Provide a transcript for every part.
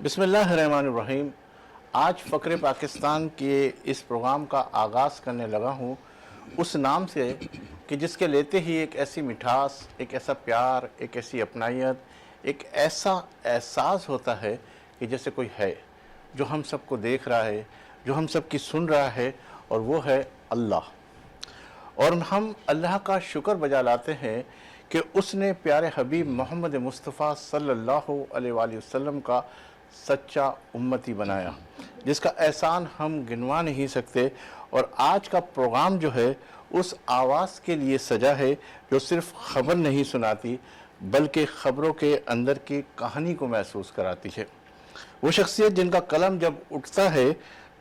بسم اللہ الرحمن الرحیم۔ آج فقر پاکستان کے اس پروگرام کا آغاز کرنے لگا ہوں اس نام سے کہ جس کے لیتے ہی ایک ایسی مٹھاس، ایک ایسا پیار، ایک ایسی اپنائیت، ایک ایسا احساس ہوتا ہے کہ جیسے کوئی ہے جو ہم سب کو دیکھ رہا ہے، جو ہم سب کی سن رہا ہے، اور وہ ہے اللہ۔ اور ہم اللہ کا شکر بجا لاتے ہیں کہ اس نے پیارے حبیب محمد مصطفیٰ صلی اللہ علیہ وآلہ وسلم کا سچا امتی بنایا، جس کا احسان ہم گنوا نہیں سکتے۔ اور آج کا پروگرام جو ہے اس آواز کے لیے سجا ہے جو صرف خبر نہیں سناتی بلکہ خبروں کے اندر کی کہانی کو محسوس کراتی ہے۔ وہ شخصیت جن کا قلم جب اٹھتا ہے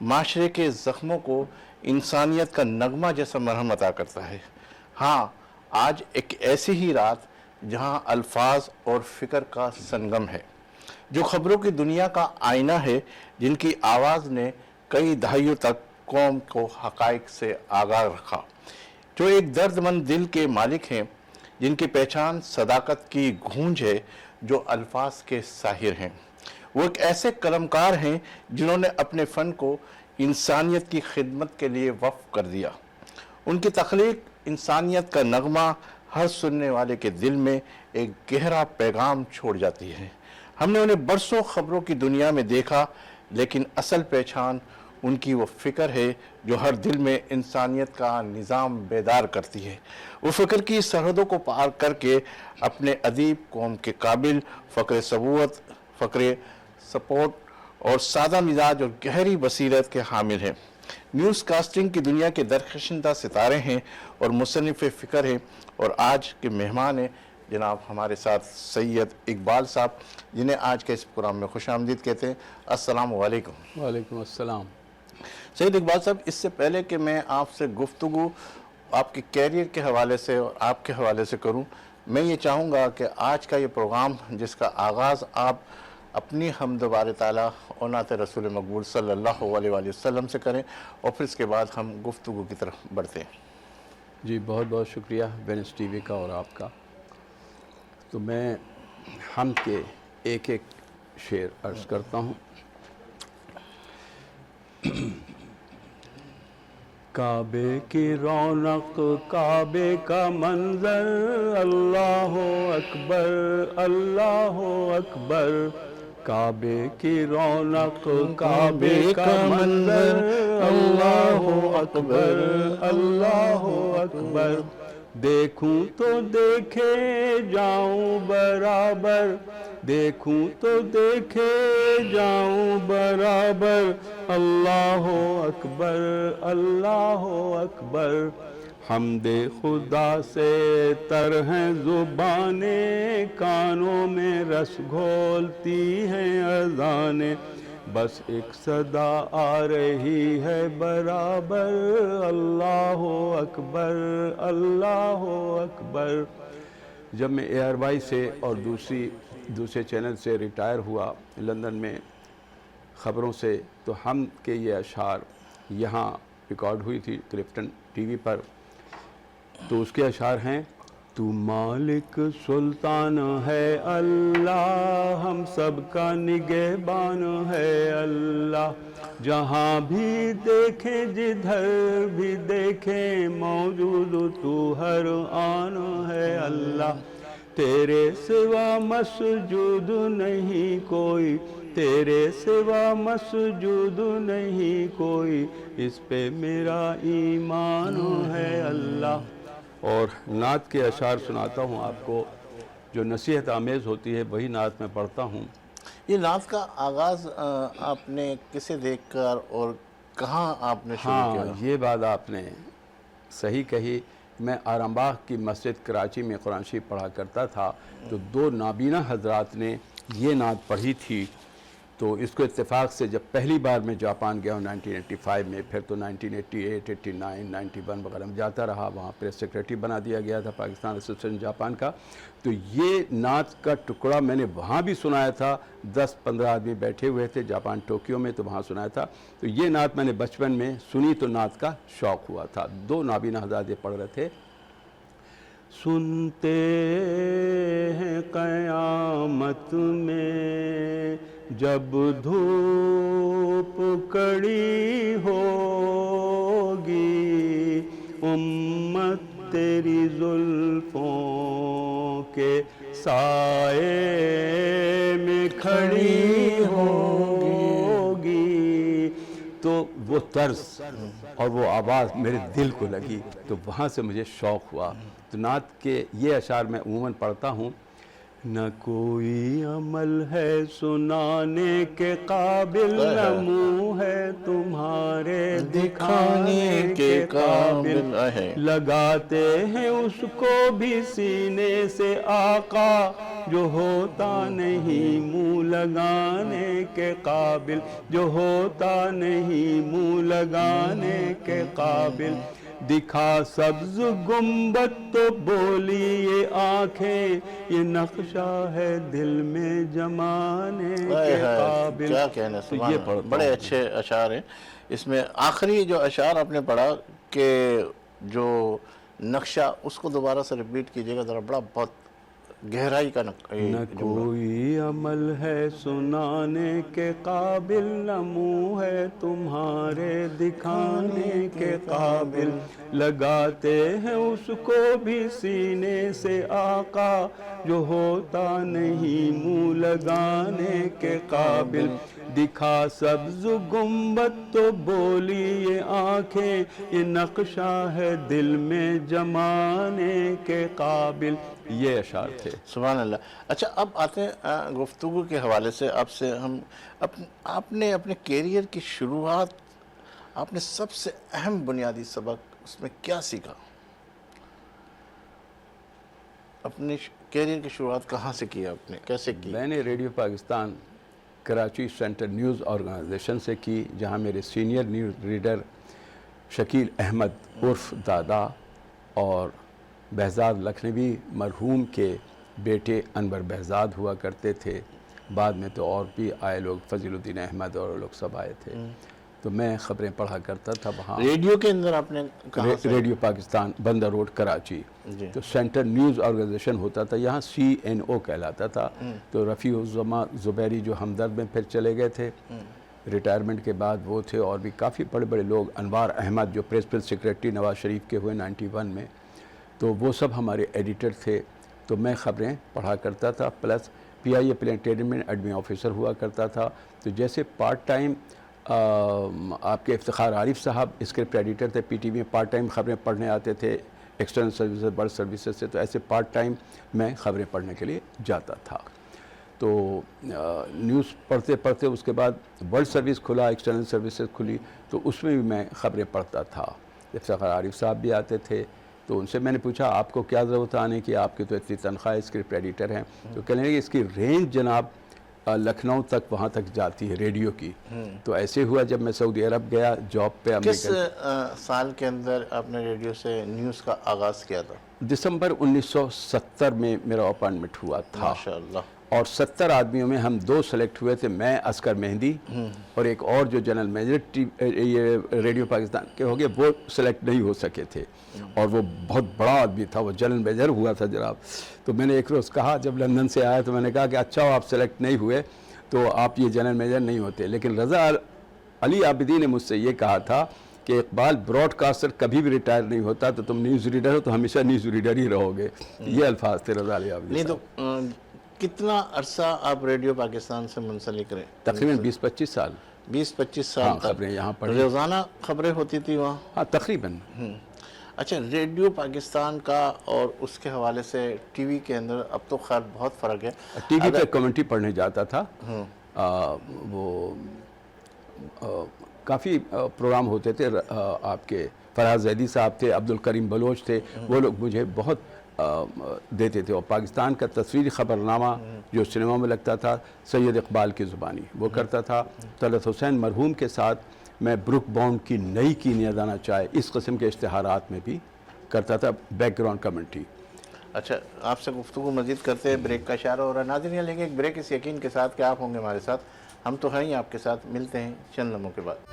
معاشرے کے زخموں کو انسانیت کا نغمہ جیسا مرہم عطا کرتا ہے۔ ہاں، آج ایک ایسی ہی رات جہاں الفاظ اور فکر کا سنگم ہے، جو خبروں کی دنیا کا آئینہ ہے، جن کی آواز نے کئی دہائیوں تک قوم کو حقائق سے آگاہ رکھا، جو ایک درد مند دل کے مالک ہیں، جن کی پہچان صداقت کی گونج ہے، جو الفاظ کے ساحر ہیں۔ وہ ایک ایسے قلمکار ہیں جنہوں نے اپنے فن کو انسانیت کی خدمت کے لیے وقف کر دیا۔ ان کی تخلیق انسانیت کا نغمہ ہر سننے والے کے دل میں ایک گہرا پیغام چھوڑ جاتی ہے۔ ہم نے انہیں برسوں خبروں کی دنیا میں دیکھا، لیکن اصل پہچان ان کی وہ فکر ہے جو ہر دل میں انسانیت کا نظام بیدار کرتی ہے۔ وہ فکر کی سرحدوں کو پار کر کے اپنے ادیب قوم کے قابل، فقر سبوت، فقر سپورٹ اور سادہ مزاج اور گہری بصیرت کے حامل ہیں۔ نیوز کاسٹنگ کی دنیا کے درخشندہ ستارے ہیں اور مصنف فکر ہیں، اور آج کے مہمان ہیں جناب ہمارے ساتھ سید اقبال صاحب، جنہیں آج کے اس پروگرام میں خوش آمدید کہتے ہیں۔ السلام علیکم۔ وعلیکم السلام۔ سید اقبال صاحب، اس سے پہلے کہ میں آپ سے گفتگو آپ کے کیریئر کے حوالے سے اور آپ کے حوالے سے کروں، میں یہ چاہوں گا کہ آج کا یہ پروگرام جس کا آغاز آپ اپنی حمد و بار تعالیٰ اور نعت رسول مقبول صلی اللہ علیہ وآلہ وسلم سے کریں، اور پھر اس کے بعد ہم گفتگو کی طرف بڑھتے ہیں۔ جی بہت بہت شکریہ وینس ٹی وی کا اور آپ کا۔ تو میں حمد کے ایک ایک شعر عرض کرتا ہوں۔ کعبے کی رونق، کعبے کا منظر، اللہ اکبر اللہ اکبر۔ کعبے کی رونق، کعبے کا منظر، اللہ اکبر اللہ اکبر۔ دیکھوں تو دیکھے جاؤں برابر، دیکھوں تو دیکھے جاؤں برابر، اللہ اکبر اللہ اکبر۔ حمد خدا سے تر ہیں زبانیں، کانوں میں رس گھولتی ہیں اذانیں، بس ایک صدا آ رہی ہے برابر، اللہ اکبر اللہ اکبر۔ جب میں اے آر وائی سے اور دوسرے چینل سے ریٹائر ہوا لندن میں خبروں سے، تو حمد کے یہ اشعار یہاں ریکارڈ ہوئی تھی کلفٹن ٹی وی پر۔ تو اس کے اشعار ہیں: تو مالک سلطان ہے اللہ، ہم سب کا نگہبان ہے اللہ، جہاں بھی دیکھیں جدھر بھی دیکھیں موجود تو ہر آن ہے اللہ، تیرے سوا مسجود نہیں کوئی، تیرے سوا مسجود نہیں کوئی، اس پہ میرا ایمان ہے اللہ۔ اور نعت کے اشعار سناتا ہوں آپ کو، جو نصیحت آمیز ہوتی ہے وہی نعت میں پڑھتا ہوں۔ یہ نعت کا آغاز آپ نے کسے دیکھ کر اور کہاں آپ نے شروع کیا؟ ہاں، یہ بات آپ نے صحیح کہی۔ میں آرام باغ کی مسجد کراچی میں قرآن شریف پڑھا کرتا تھا، تو دو نابینا حضرات نے یہ نعت پڑھی تھی۔ تو اس کو اتفاق سے جب پہلی بار میں جاپان گیا ہوں 1985 میں، پھر تو 1988، 89، 91 وغیرہ میں جاتا رہا، وہاں پریس سیکریٹری بنا دیا گیا تھا پاکستان ایسوسیشن جاپان کا۔ تو یہ نعت کا ٹکڑا میں نے وہاں بھی سنایا تھا، 10-15 آدمی بیٹھے ہوئے تھے جاپان ٹوکیو میں، تو وہاں سنایا تھا۔ تو یہ نعت میں نے بچپن میں سنی تو نعت کا شوق ہوا تھا۔ دو نابینا حضرات یہ پڑھ رہے تھے: سنتے ہیں قیامت میں جب دھوپ کڑی ہوگی امت تیری زلفوں کے سائے میں کھڑی ہوگی. تو وہ طرز اور وہ آواز میرے دل کو لگی, تو وہاں سے مجھے شوق ہوا. تو نعت کے یہ اشعار میں عموماً پڑھتا ہوں. نہ کوئی عمل ہے سنانے کے قابل, نہ منہ ہے تمہارے دکھانے کے قابل, لگاتے ہیں اس کو بھی سینے سے آقا, جو ہوتا نہیں منہ لگانے کے قابل, جو ہوتا نہیں منہ لگانے کے قابل. دکھا سبز گنبد تو بولی یہ آنکھیں, یہ نقشہ ہے دل میں جمانے کے قابل. کیا کہنا, بڑے اچھے اشعار ہیں. اس میں آخری جو اشعار آپ نے پڑھا کہ جو نقشہ, اس کو دوبارہ سے ریپیٹ کیجئے گا ذرا, بڑا بہت گہرائی کا نہ کوئی عمل ہے سنانے کے قابل, نہ منہ ہے تمہارے دکھانے کے قابل, لگاتے ہیں اس کو بھی سینے سے آقا, جو ہوتا نہیں منہ لگانے کے قابل. دکھا سبز گنبد تو بولی یہ آنکھیں, یہ نقشہ ہے دل میں جمانے کے قابل. یہ اشعار تھے. سبحان اللہ. اچھا, اب آتے ہیں گفتگو کے حوالے سے آپ سے. آپ نے اپنے کیریئر کی شروعات, آپ نے سب سے اہم بنیادی سبق اس میں کیا سیکھا؟ اپنی کیریئر کی شروعات کہاں سے کی آپ نے, کیسے کی؟ میں نے radio Pakistan Karachi centre news organisation سے کی, جہاں میرے senior news reader Shakeel Ahmed عرف دادا اور بہزاد لکھنوی مرحوم کے بیٹے انور بہزاد ہوا کرتے تھے. بعد میں تو اور بھی آئے لوگ, فضیل الدین احمد اور لوگ سب آئے تھے. تو میں خبریں پڑھا کرتا تھا وہاں. ریڈیو کے اندر آپ نے کہاں سے؟ ریڈیو پاکستان, بندر روڈ, کراچی. تو سینٹر نیوز آرگنائزیشن ہوتا تھا, یہاں CNO کہلاتا تھا. تو رفیع الزماں زبیری جو ہمدرد میں پھر چلے گئے تھے ریٹائرمنٹ کے بعد, وہ تھے. اور بھی کافی بڑے بڑے لوگ, انوار احمد جو پرنسپل سیکریٹری نواز شریف کے ہوئے 91 میں, تو وہ سب ہمارے ایڈیٹر تھے. تو میں خبریں پڑھا کرتا تھا, پلس PIA پلانٹیریم میں ایڈمن آفیسر ہوا کرتا تھا. تو جیسے پارٹ ٹائم آپ کے افتخار عارف صاحب اسکرپٹ ایڈیٹر تھے, PTV میں پارٹ ٹائم خبریں پڑھنے آتے تھے ایکسٹرنل سروسز, برڈ سروسز سے, تو ایسے پارٹ ٹائم میں خبریں پڑھنے کے لیے جاتا تھا. تو نیوز پڑھتے پڑھتے اس کے بعد ورلڈ سروس کھلا, ایکسٹرنل سروسز کھلی, تو اس میں بھی میں خبریں پڑھتا تھا. افتخار عارف صاحب بھی آتے تھے. تو ان سے میں نے پوچھا آپ کو کیا ضرورت آنے کی, آپ کی تو اتنی تنخواہ اسکرپٹ ایڈیٹر ہیں. تو کہنے لگے اس کی رینج جناب لکھنؤ تک, وہاں تک جاتی ہے ریڈیو کی. تو ایسے ہوا جب میں سعودی عرب گیا جاب پہ. کس سال کے اندر آپ نے ریڈیو سے نیوز کا آغاز کیا تھا؟ دسمبر 1970 میں میرا اپائنٹمنٹ ہوا تھا. ماشاءاللہ. اور 70 آدمیوں میں ہم 2 سلیکٹ ہوئے تھے, میں عسکر مہندی اور ایک اور جو جنرل مینیجر یہ ریڈیو پاکستان کے ہو گئے, وہ سلیکٹ نہیں ہو سکے تھے. اور وہ بہت بڑا آدمی تھا, وہ جنرل مینیجر ہوا تھا جناب. تو میں نے ایک روز کہا, جب لندن سے آیا تو میں نے کہا کہ اچھا آپ سلیکٹ نہیں ہوئے تو آپ یہ جنرل مینیجر نہیں ہوتے. لیکن رضا علی عابدی نے مجھ سے یہ کہا تھا کہ اقبال, براڈ کاسٹر کبھی بھی ریٹائر نہیں ہوتا, تو تم نیوز ریڈر ہو تو ہمیشہ نیوز ریڈر ہی رہو گے. یہ الفاظ تھے رضا علی عابدی. نہیں تو کتنا عرصہ آپ ریڈیو پاکستان سے منسلک رہے؟ تقریباً 20-25 سال. 20-25 سال تک خبریں یہاں پڑھی. روزانہ خبریں ہوتی تھی وہاں؟ ہاں تقریباً. اچھا, ریڈیو پاکستان کا اور اس کے حوالے سے ٹی وی کے اندر اب تو خیر بہت فرق ہے. ٹی وی پہ کمنٹری پڑھنے جاتا تھا. وہ کافی پروگرام ہوتے تھے, آپ کے فرحات زیدی صاحب تھے, عبد الکریم بلوچ تھے, وہ لوگ مجھے بہت دیتے تھے. اور پاکستان کا تصویری خبرنامہ جو سنیما میں لگتا تھا سید اقبال کی زبانی وہ کرتا تھا. طلعت حسین مرحوم کے ساتھ میں بروک باؤنڈ کی نئی کینیا دانا چائے, اس قسم کے اشتہارات میں بھی کرتا تھا بیک گراؤنڈ کمنٹری. اچھا, آپ سے گفتگو مزید کرتے ہیں, بریک کا اشارہ ہو رہا ہے. ناظرین لیں گے ایک بریک اس یقین کے ساتھ کہ آپ ہوں گے ہمارے ساتھ, ہم تو ہیں ہی آپ کے ساتھ. ملتے ہیں چند لمحوں کے بعد.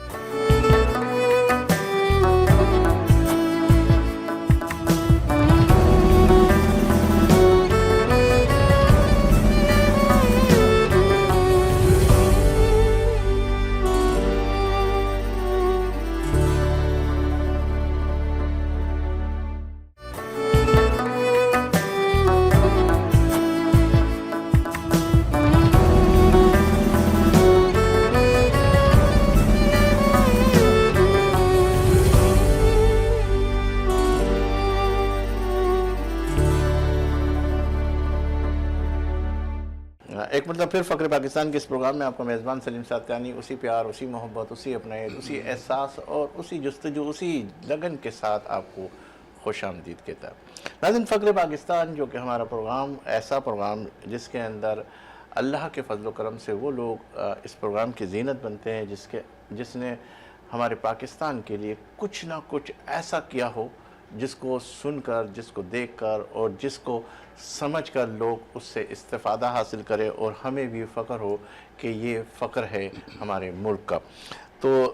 ایک مطلب پھر فخر پاکستان کے اس پروگرام میں آپ کا میزبان سلیم ساتیانی اسی پیار، اسی محبت، اسی اپنائیت، اسی احساس اور اسی جستجو، اسی لگن کے ساتھ آپ کو خوش آمدید کہتا ہے۔ ناظرین، فخر پاکستان جو کہ ہمارا پروگرام، ایسا پروگرام جس کے اندر اللہ کے فضل و کرم سے وہ لوگ اس پروگرام کی زینت بنتے ہیں جس نے ہمارے پاکستان کے لیے کچھ نہ کچھ ایسا کیا ہو جس کو سن کر، جس کو دیکھ کر اور جس کو سمجھ کر لوگ اس سے استفادہ حاصل کرے اور ہمیں بھی فخر ہو کہ یہ فخر ہے ہمارے ملک کا۔ تو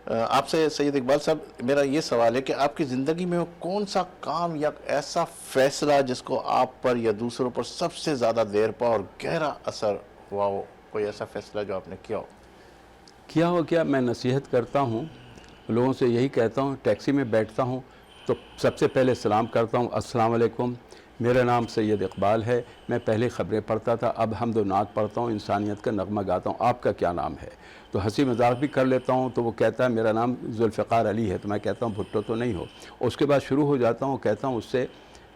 آپ سے سید اقبال صاحب میرا یہ سوال ہے کہ آپ کی زندگی میں کون سا کام یا ایسا فیصلہ جس کو آپ پر یا دوسروں پر سب سے زیادہ دیر پا اور گہرا اثر ہوا ہو، کوئی ایسا فیصلہ جو آپ نے کیا ہو؟ کیا میں نصیحت کرتا ہوں، لوگوں سے یہی کہتا ہوں، ٹیکسی میں بیٹھتا ہوں تو سب سے پہلے سلام کرتا ہوں، السلام علیکم، میرا نام سید اقبال ہے، میں پہلے خبریں پڑھتا تھا، اب حمد و نعت پڑھتا ہوں، انسانیت کا نغمہ گاتا ہوں، آپ کا کیا نام ہے؟ تو ہنسی مذاق بھی کر لیتا ہوں، تو وہ کہتا ہے میرا نام ذوالفقار علی ہے، تو میں کہتا ہوں بھٹو تو نہیں ہو۔ اس کے بعد شروع ہو جاتا ہوں، کہتا ہوں اس سے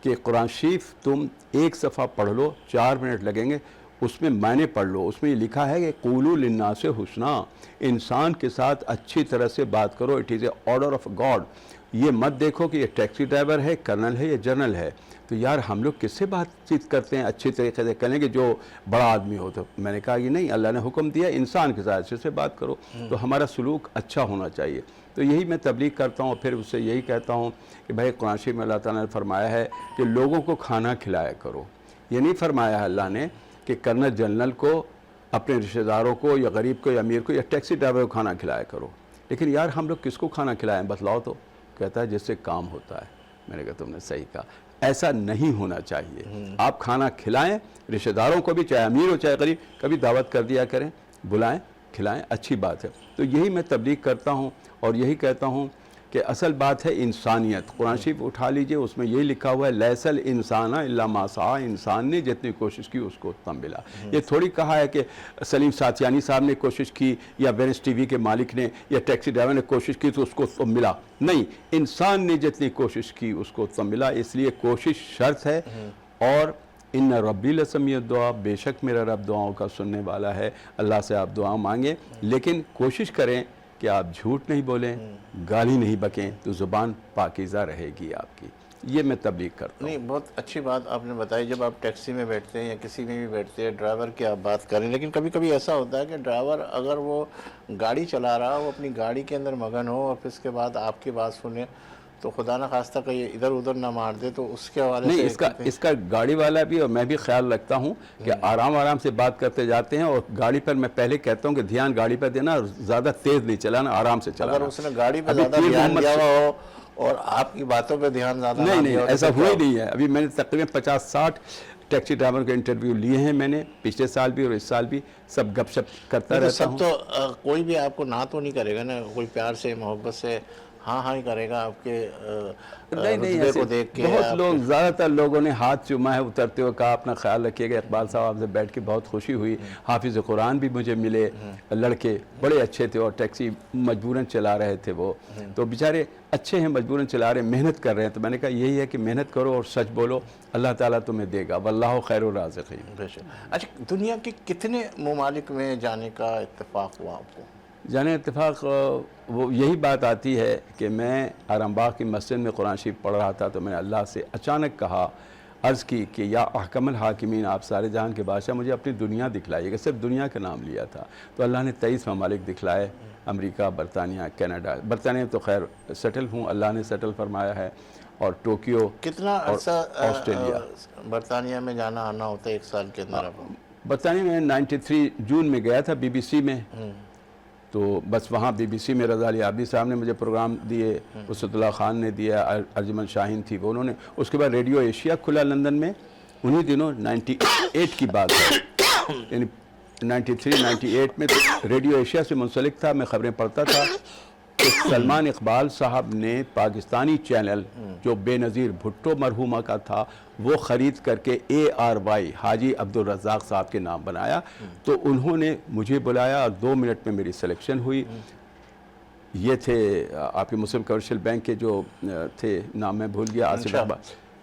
کہ قرآن شریف تم ایک صفحہ پڑھ لو، 4 منٹ لگیں گے، اس میں معنی پڑھ لو، اس میں یہ لکھا ہے کہ قولوا للناس حسنا، انسان کے ساتھ اچھی طرح سے بات کرو، it is a order of God. یہ مت دیکھو کہ یہ ٹیکسی ڈرائیور ہے، کرنل ہے یا جنرل ہے، تو یار ہم لوگ کس سے بات چیت کرتے ہیں اچھی طریقے سے کریں گے جو بڑا آدمی ہو؟ تو میں نے کہا کہ نہیں، اللہ نے حکم دیا انسان کے ساتھ اچھے سے بات کرو، تو ہمارا سلوک اچھا ہونا چاہیے۔ تو یہی میں تبلیغ کرتا ہوں، پھر اس سے یہی کہتا ہوں کہ بھائی قرآن شریف میں اللہ تعالیٰ نے فرمایا ہے کہ لوگوں کو کھانا کھلایا کرو، یہ نہیں فرمایا ہے اللہ نے کہ کرنل جنرل کو، اپنے رشتہ داروں کو یا غریب کو یا امیر کو یا ٹیکسی ڈرائیور کو کھانا کھلایا کرو۔ لیکن یار ہم لوگ کس کو کھانا کھلائیں بتلاؤ تو؟ کہتا ہے جس سے کام ہوتا ہے۔ میں نے کہا تم نے صحیح کہا، ایسا نہیں ہونا چاہیے۔ آپ کھانا کھلائیں رشتہ داروں کو بھی، چاہے امیر ہو چاہے غریب، کبھی دعوت کر دیا کریں، بلائیں، کھلائیں، اچھی بات ہے۔ تو یہی میں تبلیغ کرتا ہوں اور یہی کہتا ہوں کہ اصل بات ہے انسانیت۔ قرآن شریف اٹھا لیجئے، اس میں یہی لکھا ہوا ہے لیس الانسان الا ما سعی، انسان نے جتنی کوشش کی اس کو اتنا ملا۔ یہ تھوڑی کہا ہے کہ سلیم ساتیانی صاحب نے کوشش کی یا وینس ٹی وی کے مالک نے یا ٹیکسی ڈرائیور نے کوشش کی تو اس کو اتنا ملا، نہیں، انسان نے جتنی کوشش کی اس کو اتنا ملا۔ اس لیے کوشش شرط ہے، اور ان ربی لسمیع الدعا، بے شک میرا رب دعاؤں کا سننے والا ہے۔ اللہ سے آپ دعا مانگیں، لیکن کوشش کریں کہ آپ جھوٹ نہیں بولیں، گالی نہیں بکیں، تو زبان پاکیزہ رہے گی آپ کی۔ یہ میں تبلیغ کرتا ہوں۔ نہیں، بہت اچھی بات آپ نے بتائی۔ جب آپ ٹیکسی میں بیٹھتے ہیں یا کسی میں بھی بیٹھتے ہیں، ڈرائیور کی آپ بات کریں، لیکن کبھی کبھی ایسا ہوتا ہے کہ ڈرائیور اگر وہ گاڑی چلا رہا، وہ اپنی گاڑی کے اندر مگن ہو اور پھر اس کے بعد آپ کی بات سنے تو خدا نہ خواستہ کہ یہ ادھر ادھر نہ مار دے، تو اس کے حوالے نہیں، سے اس کا گاڑی والا بھی اور میں بھی خیال رکھتا ہوں کہ آرام سے بات کرتے جاتے ہیں، اور گاڑی پر میں پہلے کہتا ہوں کہ دھیان گاڑی پر دینا، اور زیادہ تیز نہیں چلانا، آرام سے چلانا۔ اگر اس نے گاڑی پہ زیادہ دھیان دیا ہوا ہو اور آپ کی باتوں پہ دھیان زیادہ نہ نہیں، ایسا ہوا ہی نہیں ہے۔ ابھی میں نے تقریباً 50-60 ٹیکسی ڈرائیور کے انٹرویو لیے ہیں میں نے، پچھلے سال بھی اور اس سال بھی، سب گپ شپ کرتا رہتا ہوں۔ سب تو کوئی بھی آپ کو نہ تو نہیں کرے گا نا، کوئی پیار سے محبت سے ہاں ہی کرے گا آپ کے رتبے کو دیکھ کے۔ بہت لوگ، زیادہ تر لوگوں نے ہاتھ چوما ہے اترتے ہوئے، کہا اپنا خیال رکھیے گا۔ اقبال صاحب آپ سے بیٹھ کے بہت خوشی ہوئی، حافظ قرآن بھی مجھے ملے، لڑکے بڑے اچھے تھے، اور ٹیکسی مجبوراً چلا رہے تھے وہ، تو بیچارے اچھے ہیں، مجبوراً چلا رہے ہیں، محنت کر رہے ہیں۔ تو میں نے کہا یہی ہے کہ محنت کرو اور سچ بولو، اللہ تعالیٰ تمہیں دے گا، واللہ خیر الرازقین۔ اچھا، دنیا کے کتنے ممالک میں جانے کا اتفاق ہوا آپ کو؟ جانے اتفاق، وہ یہی بات آتی ہے کہ میں آرام باغ کی مسجد میں قرآن شریف پڑھ رہا تھا، تو میں نے اللہ سے اچانک کہا، عرض کی کہ یا احکم الحاکمین، آپ سارے جہان کے بادشاہ، مجھے اپنی دنیا دکھلائیے گا۔ صرف دنیا کا نام لیا تھا، تو اللہ نے 23 ممالک دکھلائے، امریکہ، برطانیہ، کینیڈا۔ برطانیہ تو خیر سیٹل ہوں، اللہ نے سیٹل فرمایا ہے، اور ٹوکیو، کتنا عرصہ آسٹریلیا۔ برطانیہ میں جانا آنا ہوتا ہے ایک سال کے اندر؟ برطانیہ میں 93 جون میں گیا تھا، بی بی سی میں، تو بس وہاں بی بی سی میں رضا علی عابدی صاحب نے مجھے پروگرام دیے، اسد اللہ خان نے دیا، ارجمن شاہین تھی وہ، انہوں نے۔ اس کے بعد ریڈیو ایشیا کھلا لندن میں، انہی دنوں 98 کی بات ہے، یعنی 93-98 میں، تو ریڈیو ایشیا سے منسلک تھا، میں خبریں پڑھتا تھا کہ سلمان اقبال صاحب نے پاکستانی چینل جو بے نظیر بھٹو مرحومہ کا تھا، وہ خرید کر کے ARY حاجی عبدالرزاق صاحب کے نام بنایا، تو انہوں نے مجھے بلایا اور 2 منٹ میں میری سلیکشن ہوئی۔ یہ تھے آپ کے مسلم کمرشل بینک کے جو تھے، نام میں بھول گیا، آصف اقبال،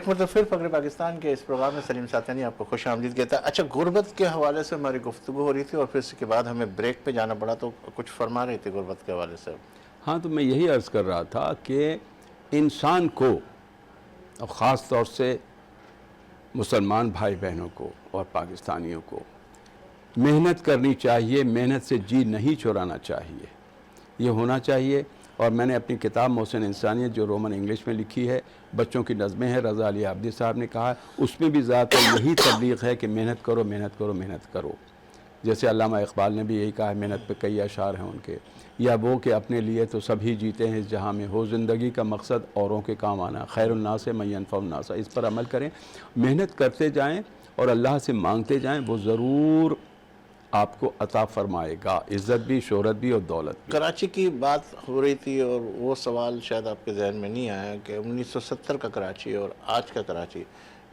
ایک مرتبہ پھر فخر پاکستان کے اس پروگرام میں سلیم ساتینی آپ کو خوش آمدید کہتا ہے. اچھا, غربت کے حوالے سے ہماری گفتگو ہو رہی تھی اور پھر اس کے بعد ہمیں بریک پہ جانا پڑا, تو کچھ فرما رہے تھے غربت کے حوالے سے. ہاں, تو میں یہی عرض کر رہا تھا کہ انسان کو, اور خاص طور سے مسلمان بھائی بہنوں کو اور پاکستانیوں کو, محنت کرنی چاہیے, محنت سے جی نہیں چرانا چاہیے, یہ ہونا چاہیے. اور میں نے اپنی کتاب محسن انسانیت جو رومن انگلش میں لکھی ہے, بچوں کی نظمیں ہیں, رضا علی عابدی صاحب نے کہا, اس میں بھی زیادہ یہی تبلیغ ہے کہ محنت کرو, محنت کرو, محنت کرو. جیسے علامہ اقبال نے بھی یہی کہا ہے, محنت پہ کئی اشعار ہیں ان کے, یا وہ کہ اپنے لیے تو سبھی جیتے ہیں اس جہاں میں, ہو زندگی کا مقصد اوروں کے کام آنا, خیر الناس من ینفع الناس. اس پر عمل کریں, محنت کرتے جائیں اور اللہ سے مانگتے جائیں, وہ ضرور آپ کو عطا فرمائے گا, عزت بھی, شہرت بھی اور دولت بھی. کراچی کی بات ہو رہی تھی اور وہ سوال شاید آپ کے ذہن میں نہیں آیا کہ 1970 کا کراچی اور آج کا کراچی,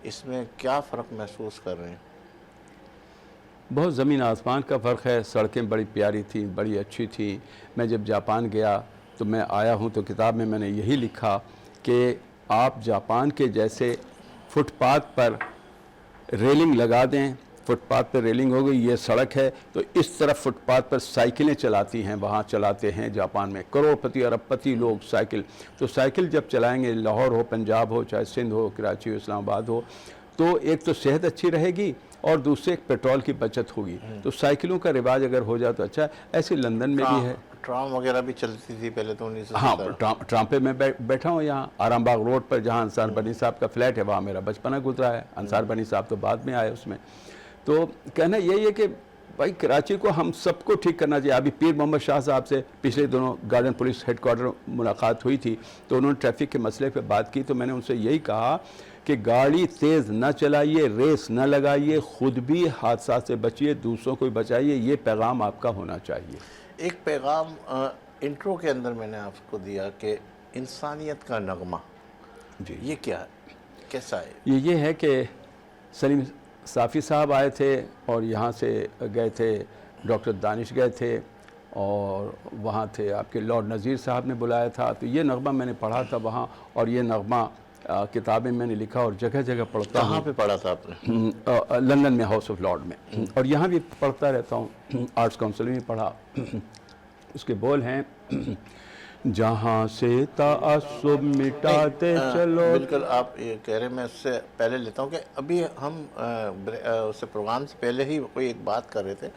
اس میں کیا فرق محسوس کر رہے ہیں؟ بہت زمین آسمان کا فرق ہے. سڑکیں بڑی پیاری تھیں, بڑی اچھی تھیں. میں جب جاپان گیا تو میں آیا ہوں تو کتاب میں میں نے یہی لکھا کہ آپ جاپان کے جیسے فٹ پاتھ پر ریلنگ لگا دیں, فٹ پاتھ پر ریلنگ ہو گئی, یہ سڑک ہے, تو اس طرف فٹ پاتھ پر سائیکلیں چلاتی ہیں, وہاں چلاتے ہیں جاپان میں کروڑ پتی ارب پتی لوگ سائیکل. تو سائیکل جب چلائیں گے, لاہور ہو, پنجاب ہو, چاہے سندھ ہو, کراچی ہو, اسلام آباد ہو, تو ایک تو صحت اچھی رہے گی اور دوسرے ایک پیٹرول کی بچت ہوگی. تو سائیکلوں کا رواج اگر ہو جائے تو اچھا ہے. ایسے لندن میں بھی ہے, ٹرام وغیرہ بھی چلتی تھی پہلے تو 1970. ہاں, ٹرام پہ میں بیٹھا ہوں یہاں آرام باغ روڈ پر, جہاں انصار بنی صاحب کا فلیٹ ہے, وہاں میرا بچپنا گزرا ہے. انصار بنی صاحب تو بعد میں آئے اس میں. تو کہنا یہی ہے کہ بھائی کراچی کو ہم سب کو ٹھیک کرنا چاہیے. ابھی پیر محمد شاہ صاحب سے پچھلے دنوں گارڈن پولیس ہیڈ کوارٹر ملاقات ہوئی تھی, تو انہوں نے ٹریفک کے مسئلے پہ بات کی. تو میں نے ان سے یہی کہا کہ گاڑی تیز نہ چلائیے, ریس نہ لگائیے, خود بھی حادثات سے بچیے, دوسروں کو بھی بچائیے. یہ پیغام آپ کا ہونا چاہیے. ایک پیغام انٹرو کے اندر میں نے آپ کو دیا کہ انسانیت کا نغمہ, جی, یہ کیا ہے, کیسا ہے؟ یہ ہے کہ سلیم صافی صاحب آئے تھے اور یہاں سے گئے تھے, ڈاکٹر دانش گئے تھے, اور وہاں تھے آپ کے لارڈ نذیر صاحب نے بلایا تھا. تو یہ نغمہ میں نے پڑھا تھا وہاں, اور یہ نغمہ کتابیں میں نے لکھا اور جگہ جگہ پڑھتا ہوں. کہاں پہ پڑھا تھا آپ نے؟ لندن میں, ہاؤس آف لارڈ میں, اور یہاں بھی پڑھتا رہتا ہوں, آرٹس کونسل میں پڑھا. اس کے بول ہیں, جہاں سے تعصب مٹاتے چلو. بالکل آپ یہ کہہ رہے ہیں, میں اس سے پہلے لیتا ہوں کہ ابھی ہم اس پروگرام سے پہلے ہی کوئی ایک بات کر رہے تھے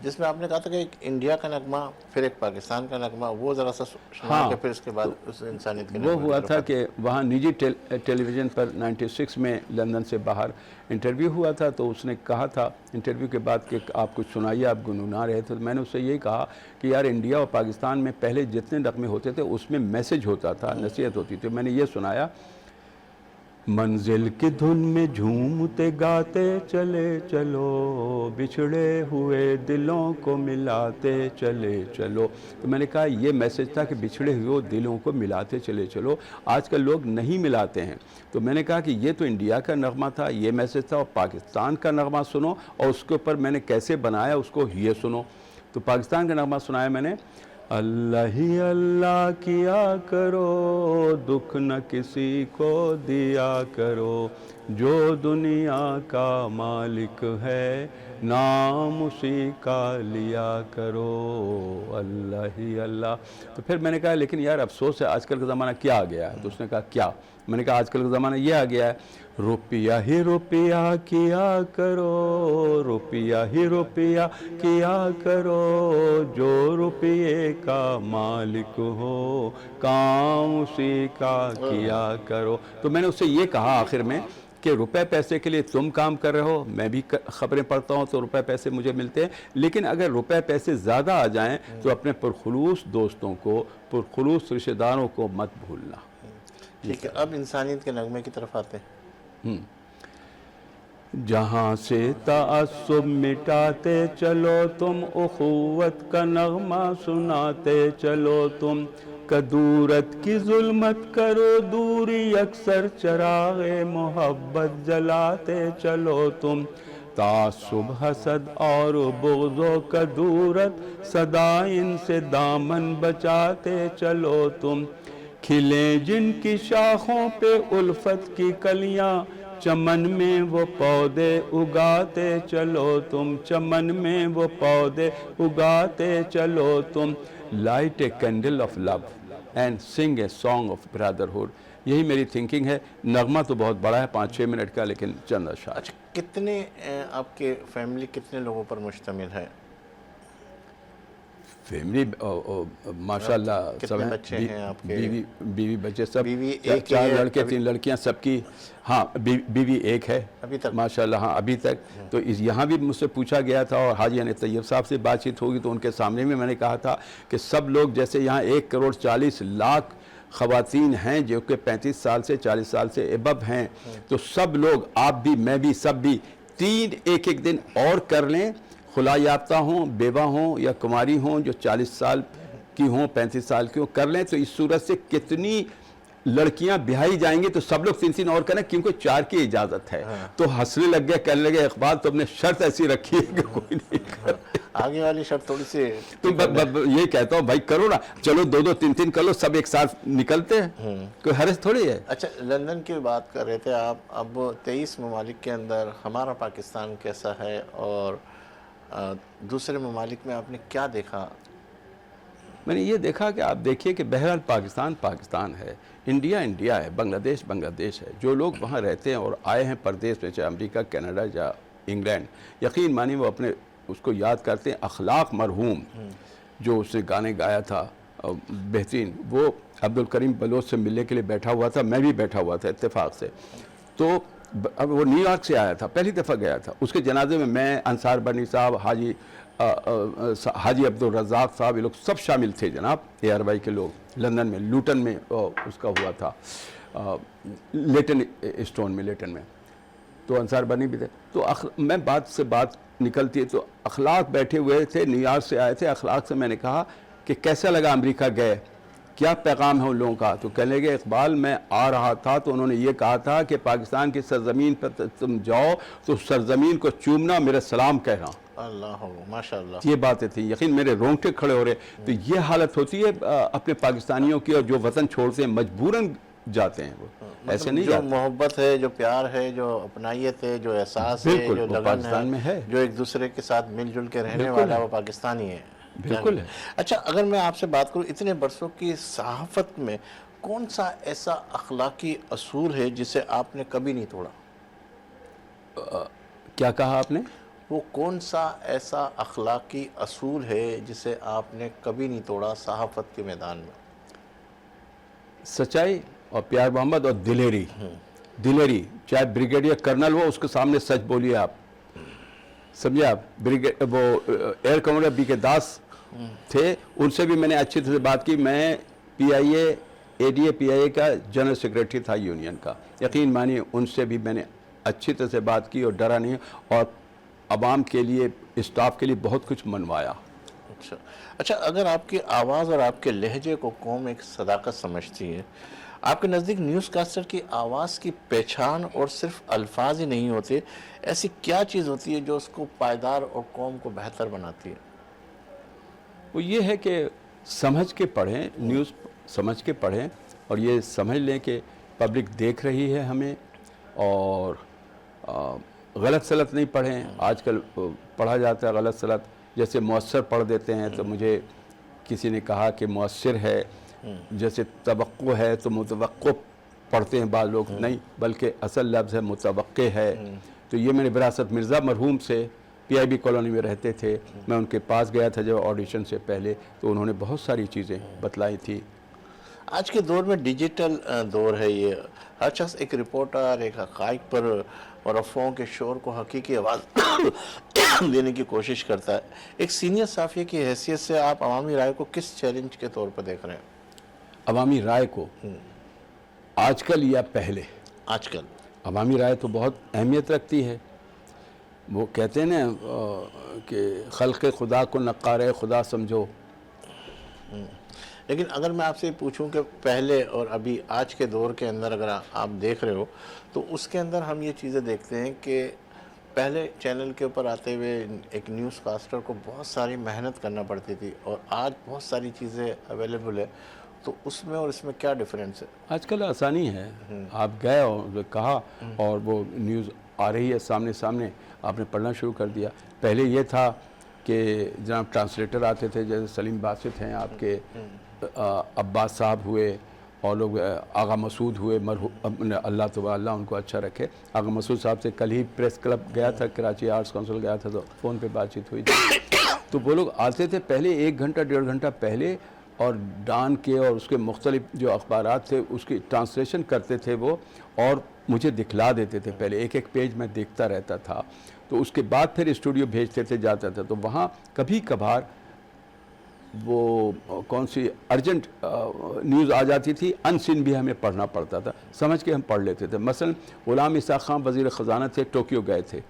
جس میں آپ نے کہا تھا کہ ایک انڈیا کا نغمہ, پھر ایک پاکستان کا نغمہ, وہ ذرا سا سنا کے پھر اس کے بعد اس انسانیت کے وہ ہوا تھا کہ وہاں نجی ٹیلی ویژن پر 96 میں لندن سے باہر انٹرویو ہوا تھا. تو اس نے کہا تھا انٹرویو کے بعد کہ آپ کچھ سنائیے, آپ گنگنا رہے تھے. تو میں نے اس سے یہی کہا کہ یار انڈیا اور پاکستان میں پہلے جتنے نغمے ہوتے تھے اس میں میسج ہوتا تھا, نصیحت ہوتی تھی. میں نے یہ سنایا, منزل کی دھن میں جھومتے گاتے چلے چلو, بچھڑے ہوئے دلوں کو ملاتے چلے چلو. تو میں نے کہا یہ میسج تھا کہ بچھڑے ہوئے دلوں کو ملاتے چلے چلو. آج کل لوگ نہیں ملاتے ہیں. تو میں نے کہا کہ یہ تو انڈیا کا نغمہ تھا, یہ میسج تھا, اور پاکستان کا نغمہ سنو, اور اس کے اوپر میں نے کیسے بنایا اس کو یہ سنو. تو پاکستان کا نغمہ سنایا میں نے, اللہ ہی اللہ کیا کرو, دکھ نہ کسی کو دیا کرو, جو دنیا کا مالک ہے نام اسی کا لیا کرو, اللہ ہی اللہ. تو پھر میں نے کہا لیکن یار افسوس ہے آج کل کا زمانہ کیا آ گیا ہے. تو اس نے کہا کیا؟ میں نے کہا آج کل کا زمانہ یہ آ گیا ہے, روپیہ ہی روپیہ کیا کرو, روپیہ ہی روپیہ کیا کرو, جو روپیے کا مالک ہو کام اسی کا کیا کرو. تو میں نے اس سے یہ کہا آخر میں کہ روپے پیسے کے لیے تم کام کر رہے ہو, میں بھی خبریں پڑھتا ہوں تو روپے پیسے مجھے ملتے ہیں, لیکن اگر روپے پیسے زیادہ آ جائیں تو اپنے پرخلوص دوستوں کو, پرخلوص رشتہ داروں کو مت بھولنا. ٹھیک ہے, اب انسانیت کے نغمے کی طرف آتے ہیں. جہاں سے تعصب مٹاتے چلو تم, اخوت کا نغمہ سناتے چلو تم, کدورت کی ظلمت کرو دوری, اکثر چراغ محبت جلاتے چلو تم, تعصب حسد اور بغض و کدورت, صدا ان سے دامن بچاتے چلو تم, کھلیں جن کی شاخوں پہ الفت کی کلیاں، چمن میں وہ پودے اگاتے چلو تم، چمن میں وہ پودے اگاتے چلو تم. Light a candle of love and sing a song of brotherhood. یہی میری تھنکنگ ہے. نغمہ تو بہت بڑا ہے 5-6 منٹ کا، لیکن چند اشعار. اچھا، کتنے آپ کے فیملی کتنے لوگوں پر مشتمل ہے؟ فیملی ماشاءاللہ سب کتنے ہیں. بچے ہیں آپ کے؟ بیوی بچے سب. بیوی ایک 4 ہی ہے لڑکے 3 لڑکیاں سب کی. ہاں بیوی ایک ہے ابھی تک؟ ماشاءاللہ. ہاں ابھی تک. تو یہاں بھی مجھ سے پوچھا گیا تھا، اور حاجی یعنی طیب صاحب سے بات چیت ہوگی تو ان کے سامنے میں نے کہا تھا کہ سب لوگ جیسے یہاں 1,40,00,000 خواتین ہیں جو کہ 35 سال سے 40 سال سے ابو ہیں، تو سب لوگ، آپ بھی میں بھی سب بھی 3 ایک دن اور کر لیں، خلا یافتہ ہوں، بیوہ ہوں یا کماری ہوں، جو 40 سال کی ہوں 35 سال کی ہوں، کر لیں تو اس صورت سے کتنی لڑکیاں بیاہی جائیں گی. تو سب لوگ 3 اور کریں کیونکہ 4 کی اجازت ہے. تو ہنسنے لگ گئے، کہنے لگے اقبال تم نے شرط ایسی رکھی ہے کہ کوئی نہیں کرے. آگے والی شرط تھوڑی سی تو یہ کہتا ہوں بھائی کرو نا، چلو 2 3 کر لو، سب ایک ساتھ نکلتے ہیں، کوئی حرج تھوڑی ہے. اچھا، لندن کی بات کر رہے تھے آپ. اب 23 ممالک کے اندر ہمارا پاکستان کیسا ہے، اور دوسرے ممالک میں آپ نے کیا دیکھا؟ میں نے یہ دیکھا کہ آپ دیکھیے کہ بہرحال پاکستان ہے، انڈیا ہے، بنگلہ دیش ہے. جو لوگ وہاں رہتے ہیں اور آئے ہیں پردیس میں، چاہے امریکہ، کینیڈا یا انگلینڈ، یقین مانی وہ اپنے اس کو یاد کرتے ہیں. اخلاق مرحوم جو اس نے گانے گایا تھا بہترین، وہ عبدالکریم بلوچ سے ملنے کے لیے بیٹھا ہوا تھا. میں بھی بیٹھا ہوا تھا اتفاق سے. تو اب وہ نیو یارک سے آیا تھا، پہلی دفعہ گیا تھا. اس کے جنازے میں انصار بنی صاحب، حاجی عبدالرزاق صاحب، یہ لوگ سب شامل تھے جناب. ARY کے لوگ لندن میں لوٹن میں اس کا ہوا تھا، لیٹن اسٹون میں، لیٹن میں. تو انصار بنی بھی تھے. تو میں بات سے بات نکلتی ہے تو اخلاق بیٹھے ہوئے تھے، نیو یارک سے آئے تھے. اخلاق سے میں نے کہا کہ کیسا لگا امریکہ گئے، کیا پیغام ہے ان لوگوں کا؟ تو کہنے لگے اقبال میں آ رہا تھا تو انہوں نے یہ کہا تھا کہ پاکستان کی سرزمین پر تم جاؤ تو سرزمین کو چومنا، میرے سلام کہنا. اللہ ماشاءاللہ. یہ باتیں تھیں، یقین میرے رونگٹے کھڑے ہو رہے. تو یہ حالت ہوتی ہے اپنے پاکستانیوں کی، اور جو وطن چھوڑتے ہیں مجبوراً جاتے ہیں، وہ ایسے نہیں جو جاتے. محبت ہے، جو پیار ہے، جو اپنائیت ہے، جو احساس ہے، بالکل، جو وہ لگن پاکستان میں ہے. جو ایک دوسرے کے ساتھ مل جل کے رہنے بالکل والا ہے. وہ پاکستانی ہے. بالکل ہے. اچھا، اگر میں آپ سے بات کروں اتنے برسوں کی صحافت میں، کون سا ایسا اخلاقی اصول ہے جسے آپ نے کبھی نہیں توڑا؟ کیا کہا آپ نے؟ وہ کون سا ایسا اخلاقی اصول ہے جسے آپ نے کبھی نہیں توڑا صحافت کے میدان میں؟ سچائی اور پیار محمد اور دلیری. چاہے بریگیڈیئر کرنل ہو، اس کے سامنے سچ بولیے آپ. سمجھے آپ؟ وہ ایئر کمانڈر BK داس تھے، ان سے بھی میں نے اچھی طرح سے بات کی. میں ADA PIA کا جنرل سیکریٹری تھا یونین کا. یقین مانیے ان سے بھی میں نے اچھی طرح سے بات کی اور ڈرا نہیں، اور عوام کے لیے، اسٹاف کے لیے بہت کچھ منوایا. اچھا، اگر آپ کی آواز اور آپ کے لہجے کو قوم ایک صداقت سمجھتی ہے، آپ کے نزدیک نیوز کاسٹر کی آواز کی پہچان اور صرف الفاظ ہی نہیں ہوتے، ایسی کیا چیز ہوتی ہے جو اس کو پائیدار اور قوم کو بہتر بناتی ہے؟ وہ یہ ہے کہ سمجھ کے پڑھیں، نیوز سمجھ کے پڑھیں، اور یہ سمجھ لیں کہ پبلک دیکھ رہی ہے ہمیں، اور غلط سلط نہیں پڑھیں. آج کل پڑھا جاتا ہے غلط سلط، جیسے مؤثر پڑھ دیتے ہیں. تو مجھے کسی نے کہا کہ مؤثر ہے، جیسے توقع ہے تو متوقع پڑھتے ہیں بعض لوگ. نہیں، بلکہ اصل لفظ ہے متوقع ہے. تو یہ میں نے وراثت مرزا مرحوم سے، PIB کالونی میں رہتے تھے، میں ان کے پاس گیا تھا جب آڈیشن سے پہلے، تو انہوں نے بہت ساری چیزیں بتلائی تھی. آج کے دور میں ڈیجیٹل دور ہے. یہ ہر شخص ایک رپورٹر، ایک حقائق پر اور افواہوں کے شور کو حقیقی آواز دینے کی کوشش کرتا ہے. ایک سینئر صحافی کی حیثیت سے آپ عوامی رائے کو کس چیلنج کے طور پر دیکھ رہے ہیں؟ عوامی رائے کو آج کل یا پہلے؟ آج کل عوامی رائے تو بہت اہمیت رکھتی ہے. وہ کہتے ہیں نا کہ خلق خدا کو نقار خدا سمجھو. لیکن اگر میں آپ سے پوچھوں کہ پہلے اور ابھی آج کے دور کے اندر اگر آپ دیکھ رہے ہو، تو اس کے اندر ہم یہ چیزیں دیکھتے ہیں کہ پہلے چینل کے اوپر آتے ہوئے ایک نیوز کاسٹر کو بہت ساری محنت کرنا پڑتی تھی، اور آج بہت ساری چیزیں اویلیبل ہے. تو اس میں اور اس میں کیا ڈفرینس ہے؟ آج کل آسانی ہے، آپ گئے اور کہا اور وہ نیوز آ رہی ہے سامنے آپ نے پڑھنا شروع کر دیا۔ پہلے یہ تھا کہ جناب ٹرانسلیٹر آتے تھے، جیسے سلیم باسط ہیں آپ کے، عباس صاحب ہوئے، اور لوگ آغا مسعود ہوئے، اللہ اللہ ان کو اچھا رکھے۔ آغا مسعود صاحب سے کل ہی پریس کلب گیا تھا، کراچی آرٹس کونسل گیا تھا، تو فون پہ بات چیت ہوئی تھی۔ تو وہ لوگ آتے تھے پہلے 1 گھنٹہ 1.5 گھنٹہ پہلے، اور ڈان کے اور اس کے مختلف جو اخبارات تھے اس کی ٹرانسلیشن کرتے تھے وہ، اور مجھے دکھلا دیتے تھے پہلے، ایک پیج میں دیکھتا رہتا تھا۔ تو اس کے بعد پھر اسٹوڈیو بھیجتے تھے، جاتا تھا، تو وہاں کبھی کبھار وہ کون سی ارجنٹ نیوز آ جاتی تھی، ان سین بھی ہمیں پڑھنا پڑتا تھا، سمجھ کے ہم پڑھ لیتے تھے۔ مثلا غلام اسحاق خان وزیر خزانہ تھے، ٹوکیو گئے تھے،